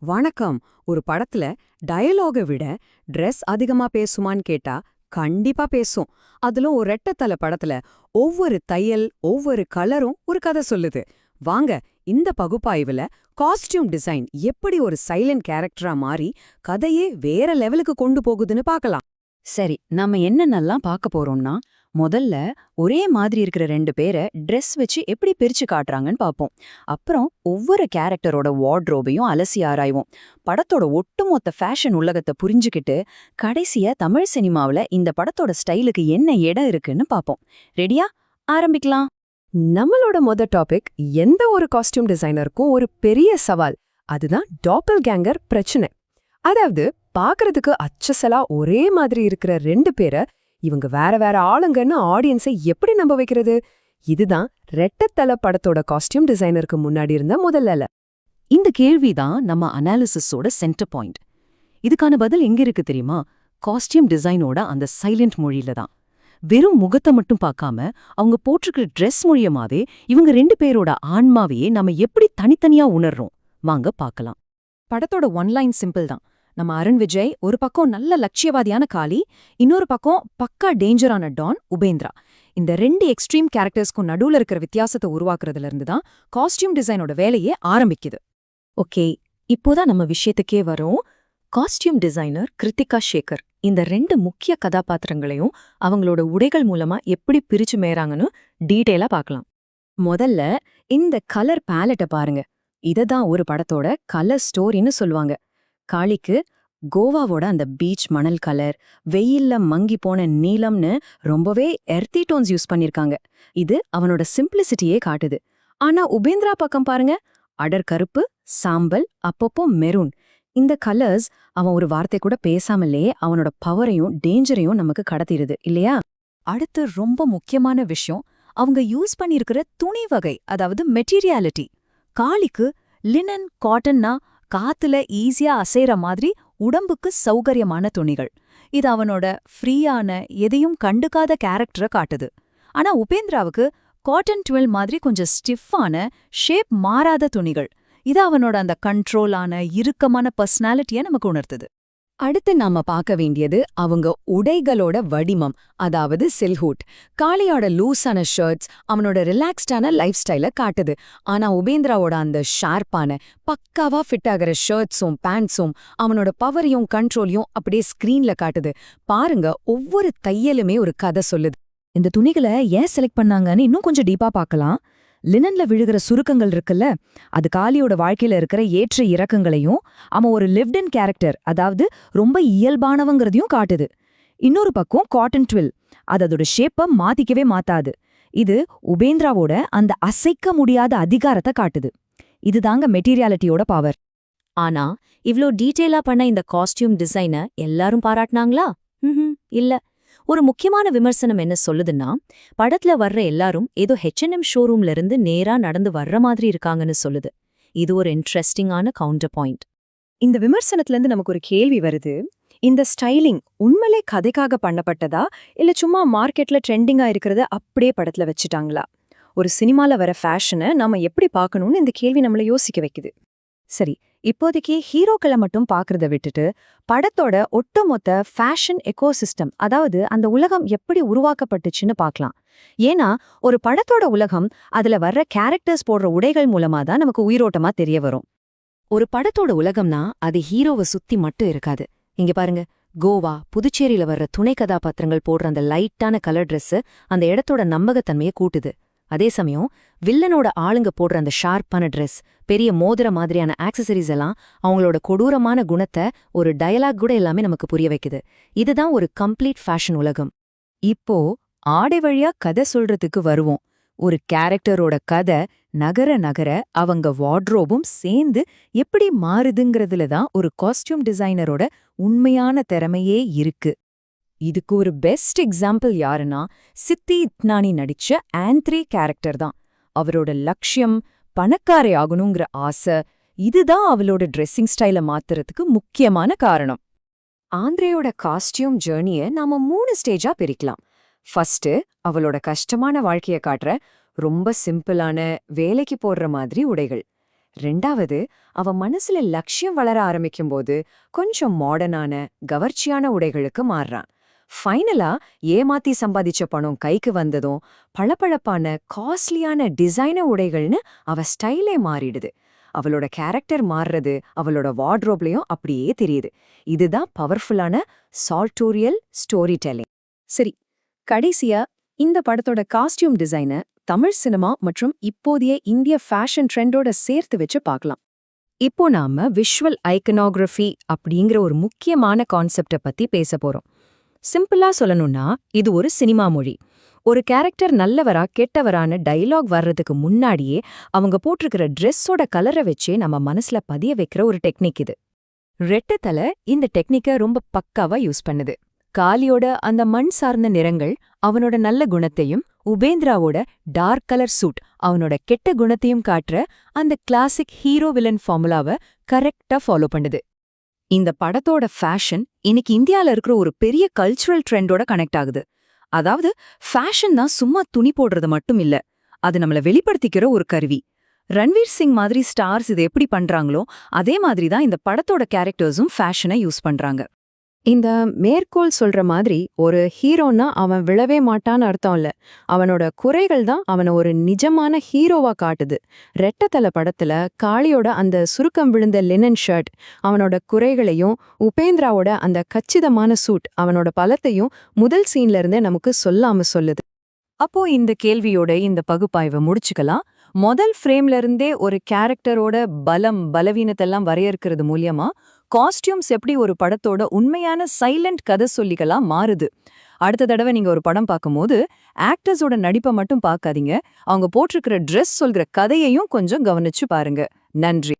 வணக்கம். ஒரு படத்துல டயலாக விட ட்ரெஸ் அதிகமா பேசுமான்னு கேட்டா கண்டிப்பா பேசும். அதிலும் ஒரு ரெட்டத்தல படத்துல ஒவ்வொரு தையல் ஒவ்வொரு கலரும் ஒரு கதை சொல்லுது. வாங்க, இந்த பகுப்பாய்வுல காஸ்டியூம் டிசைன் எப்படி ஒரு சைலண்ட் கேரக்டரா மாறி கதையே வேற லெவலுக்கு கொண்டு போகுதுன்னு பார்க்கலாம். சரி, நாம என்னென்னலாம் பார்க்க போறோம்னா, முதல்ல ஒரே மாதிரி இருக்கிற ரெண்டு பேரை ட்ரெஸ் வச்சு எப்படி பிரிச்சு காட்டுறாங்கன்னு பார்ப்போம். அப்புறம் ஒவ்வொரு கேரக்டரோட வார்ட்ரோபையும் அலசி ஆராய்வோம். படத்தோட ஒட்டுமொத்த ஃபேஷன் உலகத்தை புரிஞ்சுக்கிட்டு கடைசியா தமிழ் சினிமாவுல இந்த படத்தோட ஸ்டைலுக்கு என்ன இடம் இருக்குன்னு பார்ப்போம். ரெடியா? ஆரம்பிக்கலாம். நம்மளோட டாபிக் எந்த ஒரு காஸ்டியூம் டிசைனருக்கும் ஒரு பெரிய சவால். அதுதான் டாப்பல் கேங்கர் பிரச்சனை. அதாவது பாக்குறதுக்கு அச்சசலா ஒரே மாதிரி இருக்கிற ரெண்டு பேரை இவங்க வேற வேற ஆளுங்கன்னு ஆடியன்ஸை எப்படி நம்ப வைக்கிறது? இதுதான் ரெட்டத்தல படத்தோட காஸ்டியூம் டிசைனருக்கு முன்னாடி இருந்த முதல்ல. இந்த கேள்விதான் நம்ம அனாலிசிஸோட சென்டர் பாயிண்ட். இதுக்கான பதில் எங்க இருக்கு தெரியுமா? காஸ்டியூம் டிசைனோட அந்த சைலண்ட் மொழியில தான். வெறும் முகத்தை மட்டும் பார்க்காம அவங்க போட்டிருக்கிற ட்ரெஸ் மொழியமாவே இவங்க ரெண்டு பேரோட ஆன்மாவையே நம்ம எப்படி தனித்தனியா உணர்றோம். வாங்க பார்க்கலாம். படத்தோட ஒன்லைன் சிம்பிள் தான். நம்ம அருண் விஜய் ஒரு பக்கம் நல்ல லட்சியவாதியான காளி, இன்னொரு பக்கம் பக்கா டேஞ்சரான டான் உபேந்திரா. இந்த ரெண்டு எக்ஸ்ட்ரீம் கேரக்டர்ஸ்க்கும் நடுவுல இருக்கிற வித்தியாசத்தை உருவாக்குறதுல இருந்து தான் காஸ்டியூம் டிசைனோட வேலையே ஆரம்பிக்குது. ஓகே, இப்போதான் நம்ம விஷயத்துக்கே வரோம். காஸ்டியூம் டிசைனர் கிருத்திகா சேகர் இந்த ரெண்டு முக்கிய கதாபாத்திரங்களையும் அவங்களோட உடைகள் மூலமா எப்படி பிரிச்சு மேறாங்கன்னு டீட்டெயிலா பார்க்கலாம். முதல்ல இந்த கலர் பேலட்டை பாருங்க. இததான் ஒரு படத்தோட கலர் ஸ்டோரின்னு சொல்லுவாங்க. காளிக்கு கோவாவோட அந்த பீச் மணல் கலர், வெயில்ல மங்கி போன நீலம்னு ரொம்பவே எர்த்தி டோன்ஸ் யூஸ் பண்ணிருக்காங்க. இது அவனோட சிம்பிளிசிட்டியே காட்டுது. ஆனா உபேந்திரா பக்கம் பாருங்க, அடர் கருப்பு, சாம்பல், அப்பப்போ மெரூன். இந்த கலர்ஸ் அவன் ஒரு வார்த்தை கூட பேசாமலே அவனோட பவரையும் டேஞ்சரையும் நமக்கு கடத்திடுது இல்லையா? அடுத்து ரொம்ப முக்கியமான விஷயம், அவங்க யூஸ் பண்ணியிருக்கிற துணி வகை, அதாவது மெட்டீரியாலிட்டி. காளிக்கு லினன், காட்டன்னா காத்துல ஈஸியா அசைற மாதிரி உடம்புக்கு சௌகரியமான துணிகள். இது அவனோட ஃப்ரீயான, எதையும் கண்டுக்காத கேரக்டரை காட்டுது. ஆனா உபேந்திராவுக்கு காட்டன் ட்வில் மாதிரி கொஞ்சம் ஸ்டிஃபான, ஷேப் மாறாத துணிகள். இது அவனோட அந்த கண்ட்ரோலான, இறுக்கமான பர்சனாலிட்டியை நமக்கு உணர்த்துது. அடுத்து நாம பார்க்க வேண்டியது அவங்க உடைகளோட வடிவம், அதாவது சில்ஹூட். காளியோட லூஸான ஷர்ட்ஸ் அவனோட ரிலாக்ஸ்டான லைஃப் ஸ்டைல காட்டுது. ஆனா உபேந்திராவோட அந்த ஷார்ப்பான, பக்காவா ஃபிட் ஆகிற ஷர்ட்ஸும் பேண்ட்ஸும் அவனோட பவரையும் கண்ட்ரோலையும் அப்படியே ஸ்கிரீன்ல காட்டுது. பாருங்க, ஒவ்வொரு தையலுமே ஒரு கதை சொல்லுது. இந்த துணிகளை ஏன் செலக்ட் பண்ணாங்கன்னு இன்னும் கொஞ்சம் டீப்பா பார்க்கலாம். லினன்ல விழுகிற சுருக்கங்கள் இருக்குல்ல, அது காளியோட வாழ்க்கையில இருக்கிற ஏற்ற இறக்கங்களையும் அவன் ஒரு லிவ்டன் கேரக்டர், அதாவது ரொம்ப இயல்பானவங்கிறதையும் காட்டுது. இன்னொரு பக்கம் காட்டன் ட்வில், அது அதோட ஷேப்பை மாத்திக்கவே மாத்தாது. இது உபேந்திராவோட அந்த அசைக்க முடியாத அதிகாரத்தை காட்டுது. இதுதாங்க மெட்டீரியாலிட்டியோட பவர். ஆனா இவ்ளோ டீட்டெயிலா பண்ண இந்த காஸ்டியூம் டிசைனை எல்லாரும் பாராட்டினாங்களா? இல்ல. ஒரு முக்கியமான விமர்சனம் என்ன சொல்லுதுன்னா, படத்துல வர்ற எல்லாரும் ஏதோ H&M ஷோரூம்ல இருந்து நேரா நடந்து வர்ற மாதிரி இருக்காங்கன்னு சொல்லுது. இது ஒரு இன்ட்ரெஸ்டிங்கான கவுண்டர் பாயிண்ட். இந்த விமர்சனத்திலிருந்து நமக்கு ஒரு கேள்வி வருது. இந்த ஸ்டைலிங் உண்மையிலே கதைக்காக பண்ணப்பட்டதா, இல்ல சும்மா மார்க்கெட்ல ட்ரெண்டிங்கா இருக்கிறத அப்படியே படத்துல வச்சுட்டாங்களா? ஒரு சினிமால வர ஃபேஷனை நாம எப்படி பார்க்கணும்னு இந்த கேள்வி நம்மள யோசிக்க வைக்குது. சரி, இப்போதைக்கு ஹீரோக்களை மட்டும் பார்க்கறத விட்டுட்டு படத்தோட ஒட்டுமொத்த ஃபேஷன் எக்கோசிஸ்டம், அதாவது அந்த உலகம் எப்படி உருவாக்கப்பட்டுச்சுன்னு பார்க்கலாம். ஏன்னா ஒரு படத்தோட உலகம் அதுல வர்ற கேரக்டர்ஸ் போடுற உடைகள் மூலமா தான் நமக்கு உயிரோட்டமா தெரிய வரும். ஒரு படத்தோட உலகம்னா அது ஹீரோவை சுத்தி மட்டும் இருக்காது. இங்க பாருங்க, கோவா, புதுச்சேரியில வர்ற துணை கதாபாத்திரங்கள் போடுற அந்த லைட்டான கலர் ட்ரெஸ் அந்த இடத்தோட நம்பகத்தன்மையை கூட்டுது. அதே சமயம் வில்லனோட ஆளுங்க போடுற அந்த ஷார்ப்பான ட்ரெஸ், பெரிய மோதிர மாதிரியான ஆக்சசரிஸ் எல்லாம் அவங்களோட கொடூரமான குணத்தை ஒரு டயலாக் கூட எல்லாமே நமக்கு புரிய வைக்குது. இதுதான் ஒரு கம்ப்ளீட் ஃபேஷன் உலகம். இப்போ ஆடை வழியா கதை சொல்றதுக்கு வருவோம். ஒரு கேரக்டரோட கதை நகர நகர அவங்க வார்ட்ரோபும் சேர்ந்து எப்படி மாறுதுங்கிறதுல தான் ஒரு காஸ்டியூம் டிசைனரோட உண்மையான திறமையே இருக்கு. இதுக்கு ஒரு பெஸ்ட் எக்ஸாம்பிள் யாருன்னா, சித்தி இத்னானி நடிச்ச ஆந்த்ரே கேரக்டர் தான். அவரோட லட்சியம் பணக்காரை ஆகணுங்கிற ஆசை, இதுதான் அவளோட ட்ரெஸ்ஸிங் ஸ்டைலை மாத்துறதுக்கு முக்கியமான காரணம். ஆந்திரேயோட காஸ்டியூம் ஜேர்னியை நாம 3 ஸ்டேஜா பிரிக்கலாம். ஃபர்ஸ்ட், அவளோட கஷ்டமான வாழ்க்கைய காட்டுற ரொம்ப சிம்பிளான வேலைக்கு போடுற மாதிரி உடைகள். ரெண்டாவது, அவ மனசுல லட்சியம் வளர ஆரம்பிக்கும்போது கொஞ்சம் மாடர்னான கவர்ச்சியான உடைகளுக்கு மாறுறான். ஃபைனலா ஏமாத்தி சம்பாதிச்ச பணம் கைக்கு வந்ததும் பளபளப்பான காஸ்ட்லியான டிசைனர் உடைகள்னு அவ ஸ்டைலே மாறிடுது. அவளோட கேரக்டர் மாறுறது அவளோட வார்ட்ரோப்லயும் அப்படியே தெரியுது. இதுதான் பவர்ஃபுல்லான சால்டோரியல் ஸ்டோரி டெல்லிங். சரி, கடைசியா இந்த படத்தோட காஸ்டியூம் டிசைனை தமிழ் சினிமா மற்றும் இப்போதைய இந்திய ஃபேஷன் ட்ரெண்டோட சேர்த்து வச்சு பார்க்கலாம். இப்போ நாம விஷுவல் ஐகனோகிராஃபி அப்படிங்கிற ஒரு முக்கியமான கான்செப்டை பத்தி பேச போறோம். சிம்பிளா சொல்லணும்னா இது ஒரு சினிமா மொழி. ஒரு கேரக்டர் நல்லவரா கெட்டவரான டயலாக் வர்றதுக்கு முன்னாடியே அவங்க போட்டிருக்கிற ட்ரெஸ்ஸோட கலரை வச்சே நம்ம மனசுல பதிய வைக்கிற ஒரு டெக்னிக் இது. ரெட்டத்தலை இந்த டெக்னிக்கை ரொம்ப பக்காவா யூஸ் பண்ணுது. காளியோட அந்த மண் சார்ந்த நிறங்கள் அவனோட நல்ல குணத்தையும், உபேந்திராவோட டார்க் கலர் சூட் அவனோட கெட்ட குணத்தையும் காட்டுற அந்த கிளாசிக் ஹீரோ வில்லன் ஃபார்முலாவை கரெக்டா ஃபாலோ பண்ணுது. இந்த படத்தோட ஃபேஷன் இன்னைக்கு இந்தியால இருக்கிற ஒரு பெரிய கல்ச்சுரல் ட்ரெண்டோட கனெக்ட் ஆகுது. அதாவது ஃபேஷன் தான் சும்மா துணி போடுறது மட்டும் இல்ல, அது நம்மள வெளிப்படுத்திக்கிற ஒரு கருவி. ரன்வீர் சிங் மாதிரி ஸ்டார்ஸ் இதை எப்படி பண்றாங்களோ அதே மாதிரி தான் இந்த படத்தோட கேரக்டர்ஸும் ஃபேஷனை யூஸ் பண்றாங்க. இந்த மேற்கோள் சொல்ற மாதிரி ஒரு ஹீரோன்னா அவன் விழவே மாட்டான்னு அர்த்தம் இல்ல, அவனோட குறைகள் தான் அவனை ஒரு நிஜமான ஹீரோவா காட்டுது. ரெட்டத்தலை படத்துல காளியோட அந்த சுருக்கம் விழுந்த லினன் ஷர்ட் அவனோட குறைகளையும், உபேந்திராவோட அந்த கச்சிதமான சூட் அவனோட பலத்தையும் முதல் சீன்ல இருந்தே நமக்கு சொல்லாம சொல்லுது. அப்போ இந்த கேள்வியோட இந்த பகுப்பாய்வை முடிச்சுக்கலாம். முதல் ஃப்ரேம்ல இருந்தே ஒரு கேரக்டரோட பலம் பலவீனத்தெல்லாம் வரையறுக்கிறது மூலியமா காஸ்டியூம்ஸ் எப்படி ஒரு படத்தோட உண்மையான சைலண்ட் கதை சொல்லிகளா மாறுது. அடுத்த தடவை நீங்க ஒரு படம் பார்க்கும்போது ஆக்டர்ஸோட நடிப்பை மட்டும் பார்க்காதீங்க, அவங்க போட்டிருக்கிற ட்ரெஸ் சொல்கிற கதையையும் கொஞ்சம் கவனிச்சு பாருங்க. நன்றி.